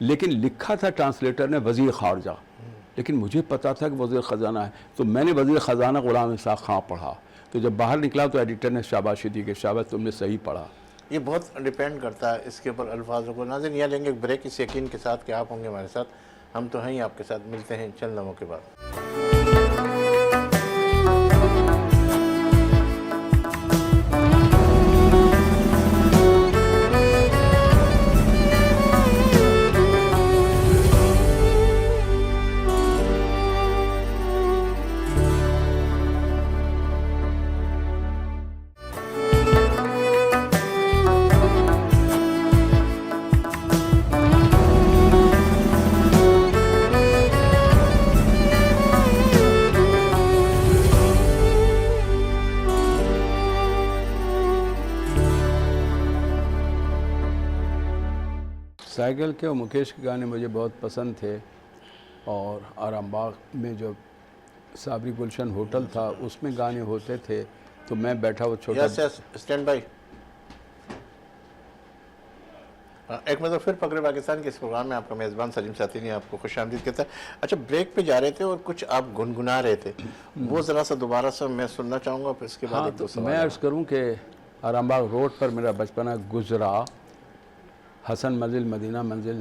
لیکن لکھا تھا ٹرانسلیٹر نے وزیر خارجہ، لیکن مجھے پتا تھا کہ وزیر خزانہ ہے، تو میں نے وزیر خزانہ غلام اسحاق خان پڑھا۔ تو جب باہر نکلا تو ایڈیٹر نے شاباشی دی کہ شاباش تم نے صحیح پڑھا۔ یہ بہت ڈیپینڈ کرتا ہے اس کے اوپر الفاظوں کو۔ ناظرین یہ لیں گے ایک بریک، اس یقین کے ساتھ کہ آپ ہوں گے ہمارے ساتھ، ہم تو ہیں ہی آپ کے ساتھ، ملتے ہیں چند لمحوں کے بعد۔ سائیکل کے اور مکیش کے گانے مجھے بہت پسند تھے، اور آرام باغ میں جو صابری گلشن ہوٹل تھا اس میں گانے ہوتے تھے، تو میں بیٹھا وہ چھوٹا یس یس اسٹینڈ بائی۔ ایک مرتبہ پھر فخر پاکستان کے اس پروگرام میں آپ کا میزبان سلیم ساتھی نے آپ کو خوش آمدید کہتا ہے۔ اچھا بریک پہ جا رہے تھے اور کچھ آپ گنگنا رہے تھے، وہ ذرا سا دوبارہ سے میں سننا چاہوں گا، پھر اس کے بعد ایک دو میں سوال۔ عرض کروں کہ آرام باغ روڈ پر میرا بچپنا گزرا، حسن منزل مدینہ منزل،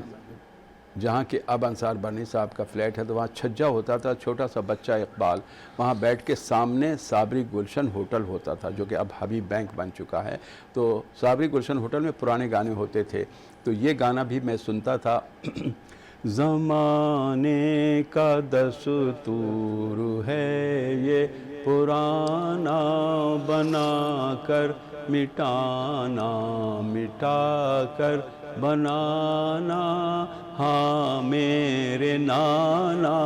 جہاں کہ اب انصار بانی صاحب کا فلیٹ ہے، تو وہاں چھجا ہوتا تھا، چھوٹا سا بچہ اقبال وہاں بیٹھ کے، سامنے صابری گلشن ہوٹل ہوتا تھا جو کہ اب حبیب بینک بن چکا ہے، تو صابری گلشن ہوٹل میں پرانے گانے ہوتے تھے، تو یہ گانا بھی میں سنتا تھا۔ زمانے کا دستور ہے یہ پرانا بنا کر مٹانا، مٹا کر بنانا، ہاں میرے نانا۔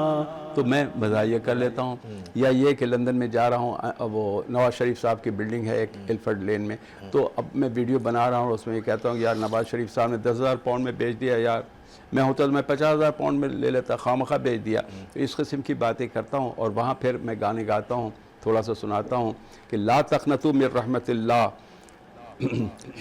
تو میں مزاحیہ کر لیتا ہوں، یا یہ کہ لندن میں جا رہا ہوں، وہ نواز شریف صاحب کی بلڈنگ ہے ایک ایلفرڈ لین میں، تو اب میں ویڈیو بنا رہا ہوں، اس میں یہ کہتا ہوں کہ یار نواز شریف صاحب نے 10,000 پاؤنڈ میں بیچ دیا، یار میں ہوتا تو میں 50,000 پاؤنڈ میں لے لیتا، خواہ بیچ دیا۔ تو اس قسم کی باتیں کرتا ہوں، اور وہاں پھر میں گانے گاتا ہوں، تھوڑا سا سناتا ہوں کہ لا تقنطوا من رحمت اللہ،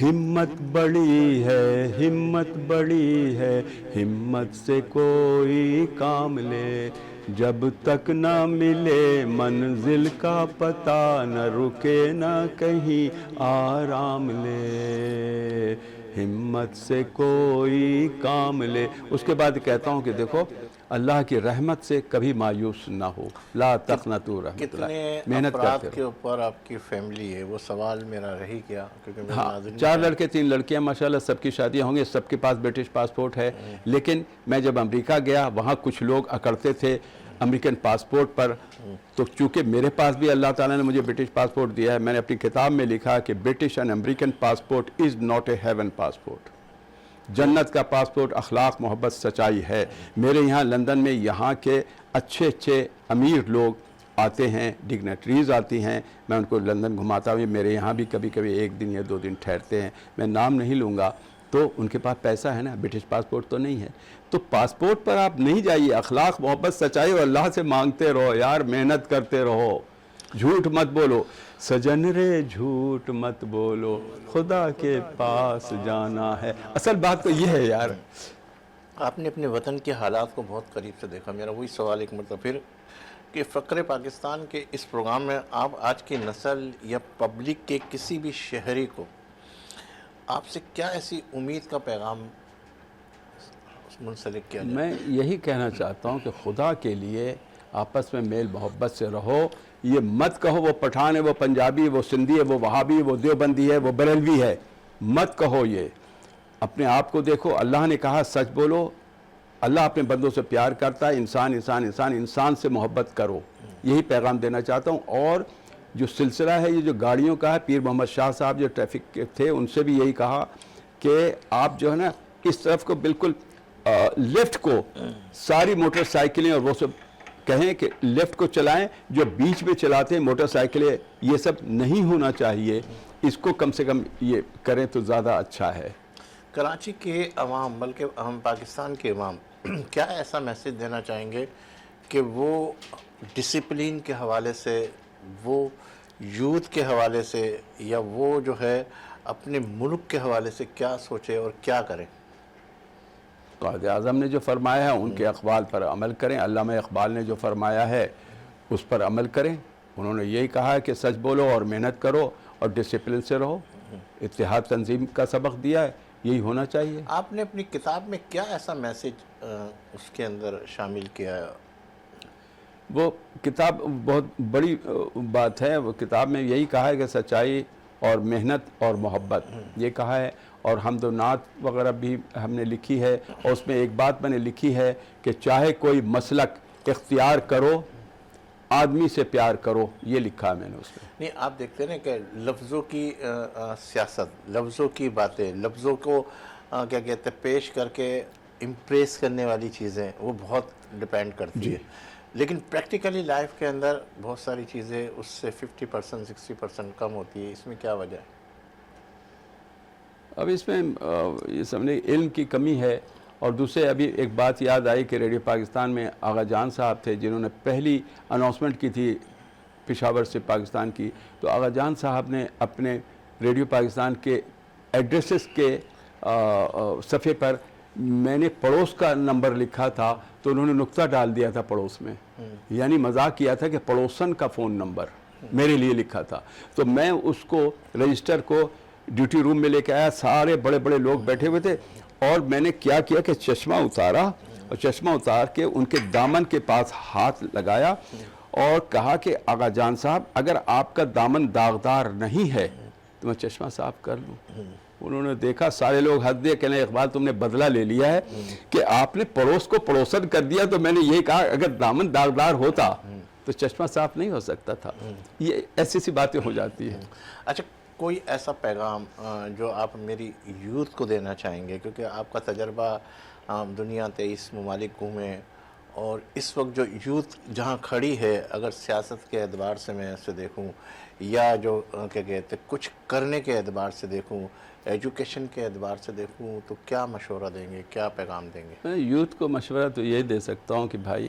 ہمت بڑی ہے، ہمت بڑی ہے، ہمت سے کوئی کام لے، جب تک نہ ملے منزل کا پتہ، نہ رکے نہ کہیں آرام لے، ہمت سے کوئی کام لے۔ اس کے بعد کہتا ہوں کہ دیکھو اللہ کی رحمت سے کبھی مایوس نہ ہو، لا تقنطوا رحمت اللہ، کتنے محنت کرتے افراد رہو۔ کے اوپر آپ کی فیملی ہے، وہ سوال میرا رہی کیا، کیونکہ میرے ہاں، ناظرین 4 لڑکے 3 لڑکیاں، ماشاءاللہ سب کی شادیاں ہوں گی، سب کے پاس برٹش پاسپورٹ ہے، لیکن میں جب امریکہ گیا وہاں کچھ لوگ اکڑتے تھے امریکن پاسپورٹ پر، تو چونکہ میرے پاس بھی اللہ تعالیٰ نے مجھے برٹش پاسپورٹ دیا ہے، میں نے اپنی کتاب میں لکھا کہ British and American passport is not a heaven passport, جنت کا پاسپورٹ اخلاق محبت سچائی ہے۔ میرے یہاں لندن میں یہاں کے اچھے اچھے امیر لوگ آتے ہیں، ڈگنیٹریز آتی ہیں، میں ان کو لندن گھماتا ہوں، میرے یہاں بھی کبھی کبھی 1 دن یا 2 دن ٹھہرتے ہیں، میں نام نہیں لوں گا، تو ان کے پاس پیسہ ہے نا، برٹش پاسپورٹ تو نہیں ہے، تو پاسپورٹ پر آپ نہیں جائیے، اخلاق محبت سچائی اور اللہ سے مانگتے رہو یار، محنت کرتے رہو، جھوٹ مت بولو، سجن رے جھوٹ مت بولو، خدا کے پاس جانا ہے، اصل بات تو یہ ہے یار۔ آپ نے اپنے وطن کے حالات کو بہت قریب سے دیکھا، میرا وہی سوال ایک مرتبہ پھر کہ فقر پاکستان کے اس پروگرام میں آپ آج کی نسل یا پبلک کے کسی بھی شہری کو آپ سے کیا ایسی امید کا پیغام منسلک کیا جائے؟ میں یہی کہنا چاہتا ہوں کہ خدا کے لیے آپس میں میل محبت سے رہو. یہ مت کہو وہ پٹھان ہے، وہ پنجابی ہے، وہ سندھی ہے، وہ وہابی ہے، وہ دیوبندی ہے، وہ بریلوی ہے. مت کہو یہ. اپنے آپ کو دیکھو. اللہ نے کہا سچ بولو. اللہ اپنے بندوں سے پیار کرتا ہے. انسان سے محبت کرو. یہی پیغام دینا چاہتا ہوں. اور جو سلسلہ ہے یہ جو گاڑیوں کا ہے، پیر محمد شاہ صاحب جو ٹریفک کے تھے ان سے بھی یہی کہا کہ آپ جو ہے نا اس طرف کو بالکل لیفٹ کو ساری موٹر سائیکلیں اور وہ سب کہیں کہ لیفٹ کو چلائیں. جو بیچ میں چلاتے ہیں موٹر سائیکلیں یہ سب نہیں ہونا چاہیے. اس کو کم سے کم یہ کریں تو زیادہ اچھا ہے. کراچی کے عوام بلکہ ہم پاکستان کے عوام کیا ایسا میسیج دینا چاہیں گے کہ وہ ڈسپلین کے حوالے سے، وہ یوتھ کے حوالے سے، یا وہ جو ہے اپنے ملک کے حوالے سے کیا سوچے اور کیا کریں؟ قائد اعظم نے جو فرمایا ہے ان کے اقوال پر عمل کریں. علامہ اقبال نے جو فرمایا ہے اس پر عمل کریں. انہوں نے یہی کہا ہے کہ سچ بولو اور محنت کرو اور ڈسپلن سے رہو. اتحاد تنظیم کا سبق دیا ہے، یہی ہونا چاہیے. آپ نے اپنی کتاب میں کیا ایسا میسیج اس کے اندر شامل کیا ہے؟ وہ کتاب بہت بڑی بات ہے. وہ کتاب میں یہی کہا ہے کہ سچائی اور محنت اور محبت یہ کہا ہے. اور حمد و نعت وغیرہ بھی ہم نے لکھی ہے. اور اس میں ایک بات میں نے لکھی ہے کہ چاہے کوئی مسلک اختیار کرو، آدمی سے پیار کرو. یہ لکھا ہے میں نے اس میں. نہیں، آپ دیکھتے ہیں کہ لفظوں کی سیاست، لفظوں کی باتیں، لفظوں کو کیا کہتے ہیں پیش کر کے امپریس کرنے والی چیزیں وہ بہت ڈیپینڈ کرتی ہے. لیکن پریکٹیکلی لائف کے اندر بہت ساری چیزیں اس سے 50% 60% کم ہوتی ہے. اس میں کیا وجہ ہے؟ اب اس میں یہ سمجھے علم کی کمی ہے. اور دوسرے ابھی ایک بات یاد آئی کہ ریڈیو پاکستان میں آغا جان صاحب تھے جنہوں نے پہلی اناؤنسمنٹ کی تھی پشاور سے پاکستان کی. تو آغا جان صاحب نے اپنے ریڈیو پاکستان کے ایڈریسز کے صفحے پر میں نے پڑوس کا نمبر لکھا تھا تو انہوں نے نقطہ ڈال دیا تھا پڑوس میں. یعنی مذاق کیا تھا کہ پڑوسن کا فون نمبر میرے لیے لکھا تھا. تو میں اس کو رجسٹر کو ڈیوٹی روم میں لے کے آیا. سارے بڑے بڑے لوگ بیٹھے ہوئے تھے. اور میں نے کیا کہ چشمہ اتارا اور چشمہ اتار کے ان کے دامن کے پاس ہاتھ لگایا اور کہا کہ آغا جان صاحب اگر آپ کا دامن داغدار نہیں ہے تو میں چشمہ صاف کر لوں. انہوں نے دیکھا سارے لوگ ہنس دیے. کہنے اقبال تم نے بدلہ لے لیا ہے کہ آپ نے پڑوس کو پڑوسن کر دیا. تو میں نے یہی کہا اگر دامن داغدار ہوتا تو چشمہ صاف نہیں ہو سکتا تھا. یہ ایسی سی باتیں ہو جاتی ہیں. اچھا، کوئی ایسا پیغام جو آپ میری یوتھ کو دینا چاہیں گے، کیونکہ آپ کا تجربہ دنیا 23 ممالک گھومے، اور اس وقت جو یوتھ جہاں کھڑی ہے اگر سیاست کے اعتبار سے میں اسے دیکھوں یا جو کیا کہتے ہیں کچھ کرنے کے اعتبار سے دیکھوں، ایجوکیشن کے اعتبار سے دیکھوں، تو کیا مشورہ دیں گے، کیا پیغام دیں گے؟ میں یوتھ کو مشورہ تو یہ دے سکتا ہوں کہ بھائی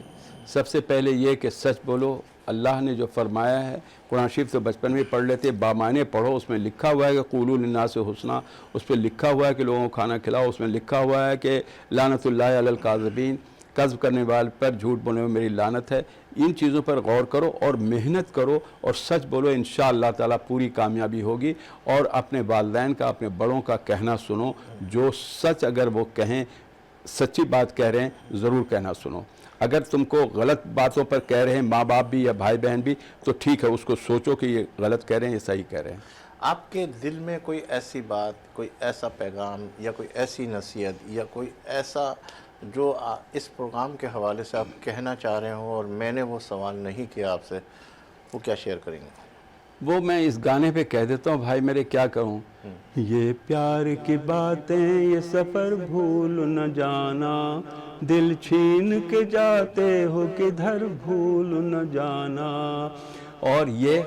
سب سے پہلے یہ کہ سچ بولو. اللہ نے جو فرمایا ہے قرآن شریف تو بچپن میں پڑھ لیتے، بامعنی پڑھو. اس میں لکھا ہوا ہے کہ قولوا للناس حسنا. اس پہ لکھا ہوا ہے کہ لوگوں کو کھانا کھلاؤ. اس میں لکھا ہوا ہے کہ لعنت اللہ علی الکاذبین، کذب کرنے والے پر، جھوٹ بولنے میں میری لعنت ہے. ان چیزوں پر غور کرو اور محنت کرو اور سچ بولو. انشاءاللہ تعالیٰ پوری کامیابی ہوگی. اور اپنے والدین کا، اپنے بڑوں کا کہنا سنو. جو سچ اگر وہ کہیں، سچی بات کہہ رہے ہیں، ضرور کہنا سنو. اگر تم کو غلط باتوں پر کہہ رہے ہیں ماں باپ بھی یا بھائی بہن بھی تو ٹھیک ہے، اس کو سوچو کہ یہ غلط کہہ رہے ہیں، یہ صحیح کہہ رہے ہیں. آپ کے دل میں کوئی ایسی بات، کوئی ایسا پیغام یا کوئی ایسی نصیحت یا کوئی ایسا جو اس پروگرام کے حوالے سے آپ کہنا چاہ رہے ہوں اور میں نے وہ سوال نہیں کیا آپ سے، وہ کیا شیئر کریں گے؟ وہ میں اس گانے پہ کہہ دیتا ہوں بھائی میرے، کیا کہوں. یہ پیار کی باتیں یہ سفر بھول نہ جانا، دل چھین کے جاتے ہو کدھر بھول نہ جانا. اور یہ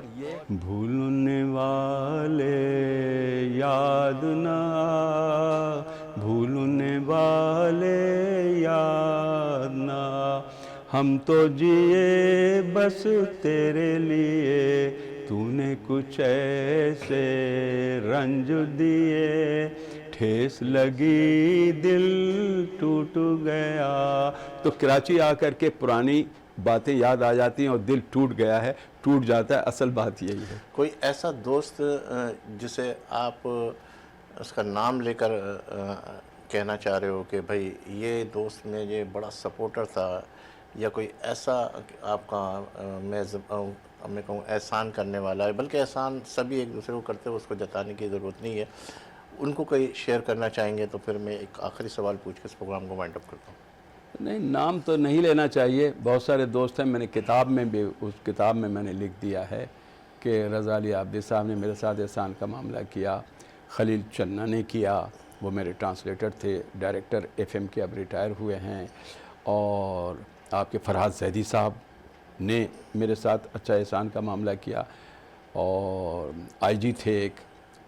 بھولنے والے یاد نہ، بھولنے والے یاد نہ. ہم تو جیے بس تیرے لیے، تو نے کچھ ایسے رنج دیے، ٹھیس لگی دل ٹوٹ گیا. تو کراچی آ کر کے پرانی باتیں یاد آ جاتی ہیں اور دل ٹوٹ گیا ہے، ٹوٹ جاتا ہے. اصل بات یہی ہے. کوئی ایسا دوست جسے آپ اس کا نام لے کر کہنا چاہ رہے ہو کہ بھائی یہ دوست میں یہ بڑا سپورٹر تھا، یا کوئی ایسا آپ کا میں کہوں احسان کرنے والا ہے، بلکہ احسان سبھی ایک دوسرے کو کرتے ہیں، اس کو جتانے کی ضرورت نہیں ہے، ان کو کوئی شیئر کرنا چاہیں گے تو پھر میں ایک آخری سوال پوچھ کے اس پروگرام کو وائنڈ اپ کرتا ہوں۔ نہیں، نام تو نہیں لینا چاہیے، بہت سارے دوست ہیں، میں نے کتاب میں بھی، اس کتاب میں نے لکھ دیا ہے کہ رضا علی عابدی صاحب نے میرے ساتھ احسان کا معاملہ کیا، خلیل چنہ نے کیا، وہ میرے ٹرانسلیٹر تھے، ڈائریکٹر ایف ایم کے اب ریٹائر ہوئے ہیں، اور آپ کے فرحات زیدی صاحب نے میرے ساتھ اچھا احسان کا معاملہ کیا، اور آئی جی تھے ایک،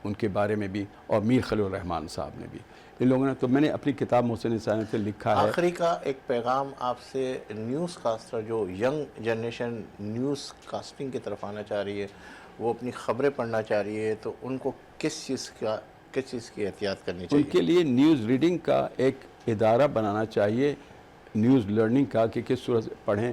ان کے بارے میں بھی، اور میر خلیل الرحمن صاحب نے بھی، ان لوگوں نے، تو میں نے اپنی کتاب محسن انسانی سے لکھا ہے۔ آخری کا ایک پیغام آپ سے نیوز کاسٹر جو ینگ جنریشن نیوز کاسٹنگ کی طرف آنا چاہ رہی ہے، وہ اپنی خبریں پڑھنا چاہ رہی ہے، تو ان کو کس چیز کی احتیاط کرنی ان چاہیے؟ کے لیے نیوز ریڈنگ کا ایک ادارہ بنانا چاہیے، نیوز لرننگ کا، کہ کس صورت سے پڑھیں۔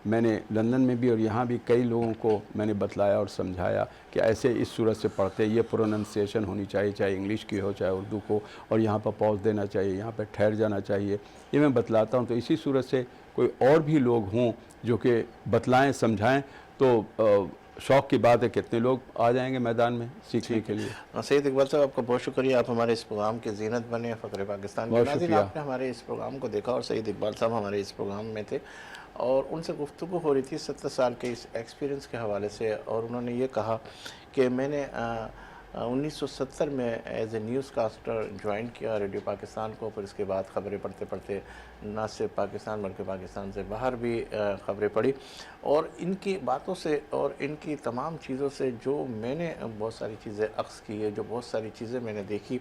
میں نے لندن میں بھی اور یہاں بھی کئی لوگوں کو میں نے بتلایا اور سمجھایا کہ ایسے اس صورت سے پڑھتے، یہ پروننسیشن ہونی چاہیے، چاہے انگلش کی ہو چاہے اردو کو، اور یہاں پر پاز دینا چاہیے، یہاں پہ ٹھہر جانا چاہیے، یہ میں بتلاتا ہوں۔ تو اسی صورت سے کوئی اور بھی لوگ ہوں جو کہ بتلائیں، سمجھائیں، تو شوق کی بات ہے کتنے لوگ آ جائیں گے میدان میں سیکھنے کے لیے۔ سید اقبال صاحب، آپ کا بہت شکریہ، آپ ہمارے اس پروگرام کی زینت بنے، فخر پاکستان کے بہت ناظرین، شکریہ۔ آپ نے ہمارے اس پروگرام کو دیکھا، اور سید اقبال صاحب ہمارے اس پروگرام میں تھے، اور ان سے گفتگو ہو رہی تھی 70 سال کے اس ایکسپیرینس کے حوالے سے، اور انہوں نے یہ کہا کہ میں نے 1970 میں as a news caster join کیا ریڈیو پاکستان کو، پھر اس کے بعد خبریں پڑھتے پڑھتے نہ صرف پاکستان بلکہ پاکستان سے باہر بھی خبریں پڑھی، اور ان کی باتوں سے اور ان کی تمام چیزوں سے جو میں نے بہت ساری چیزیں اخذ کی ہے، جو بہت ساری چیزیں میں نے دیکھی،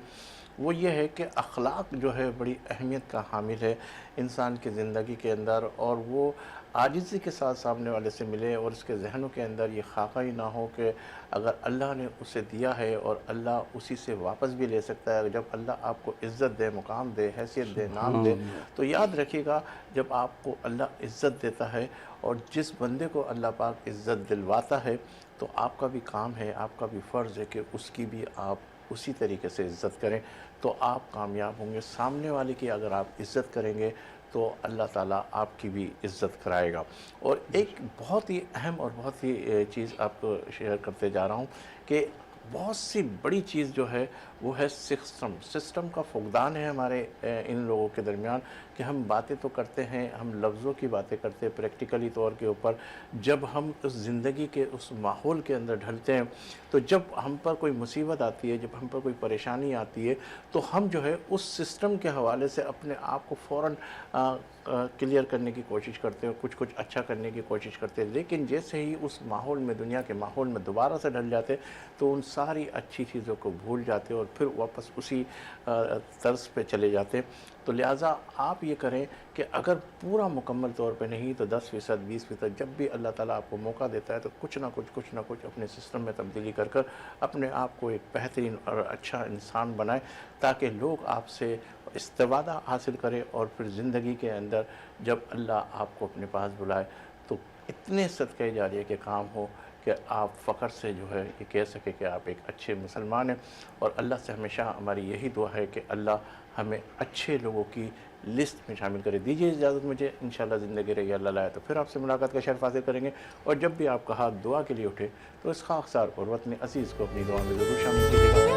وہ یہ ہے کہ اخلاق جو ہے بڑی اہمیت کا حامل ہے انسان کی زندگی کے اندر، اور وہ عاجزی کے ساتھ سامنے والے سے ملے، اور اس کے ذہنوں کے اندر یہ خاکہ ہی نہ ہو کہ اگر اللہ نے اسے دیا ہے اور اللہ اسی سے واپس بھی لے سکتا ہے۔ جب اللہ آپ کو عزت دے، مقام دے، حیثیت دے، نام دے، تو یاد رکھیے گا جب آپ کو اللہ عزت دیتا ہے، اور جس بندے کو اللہ پاک عزت دلواتا ہے، تو آپ کا بھی کام ہے، آپ کا بھی فرض ہے کہ اس کی بھی آپ اسی طریقے سے عزت کریں، تو آپ کامیاب ہوں گے۔ سامنے والے کی اگر آپ عزت کریں گے تو اللہ تعالیٰ آپ کی بھی عزت کرائے گا۔ اور ایک بہت ہی اہم اور بہت ہی چیز آپ کو شیئر کرتے جا رہا ہوں کہ بہت سی بڑی چیز جو ہے وہ ہے سسٹم کا فقدان ہے ہمارے ان لوگوں کے درمیان، کہ ہم باتیں تو کرتے ہیں، ہم لفظوں کی باتیں کرتے ہیں پریکٹیکلی طور کے اوپر، جب ہم اس زندگی کے اس ماحول کے اندر ڈھلتے ہیں، تو جب ہم پر کوئی مصیبت آتی ہے، جب ہم پر کوئی پریشانی آتی ہے، تو ہم جو ہے اس سسٹم کے حوالے سے اپنے آپ کو فوراً کلیئر کرنے کی کوشش کرتے ہیں، کچھ اچھا کرنے کی کوشش کرتے ہیں، لیکن جیسے ہی اس ماحول میں، دنیا کے ماحول میں دوبارہ سے ڈل جاتے تو ان ساری اچھی چیزوں کو بھول جاتے اور پھر واپس اسی طرز پہ چلے جاتے۔ تو لہٰذا آپ یہ کریں کہ اگر پورا مکمل طور پہ نہیں تو 10%، 20%، جب بھی اللہ تعالیٰ آپ کو موقع دیتا ہے تو کچھ نہ کچھ اپنے سسٹم میں تبدیلی کر اپنے آپ کو ایک بہترین اور اچھا انسان بنائیں، تاکہ لوگ آپ سے استفادہ حاصل کریں، اور پھر زندگی کے اندر جب اللہ آپ کو اپنے پاس بلائے تو اتنے صدقہ جاریہ کے کام ہو کہ آپ فخر سے جو ہے یہ کہہ سکے کہ آپ ایک اچھے مسلمان ہیں۔ اور اللہ سے ہمیشہ ہماری یہی دعا ہے کہ اللہ ہمیں اچھے لوگوں کی لسٹ میں شامل کرے۔ دیجیے اجازت مجھے، انشاءاللہ زندگی رہی اللہ لائے تو پھر آپ سے ملاقات کا شرف حاصل کریں گے، اور جب بھی آپ کا ہاتھ دعا کے لیے اٹھے تو اس خاکسار اور وطن عزیز کو اپنی دعا میں ضرور شامل کیجیے گا۔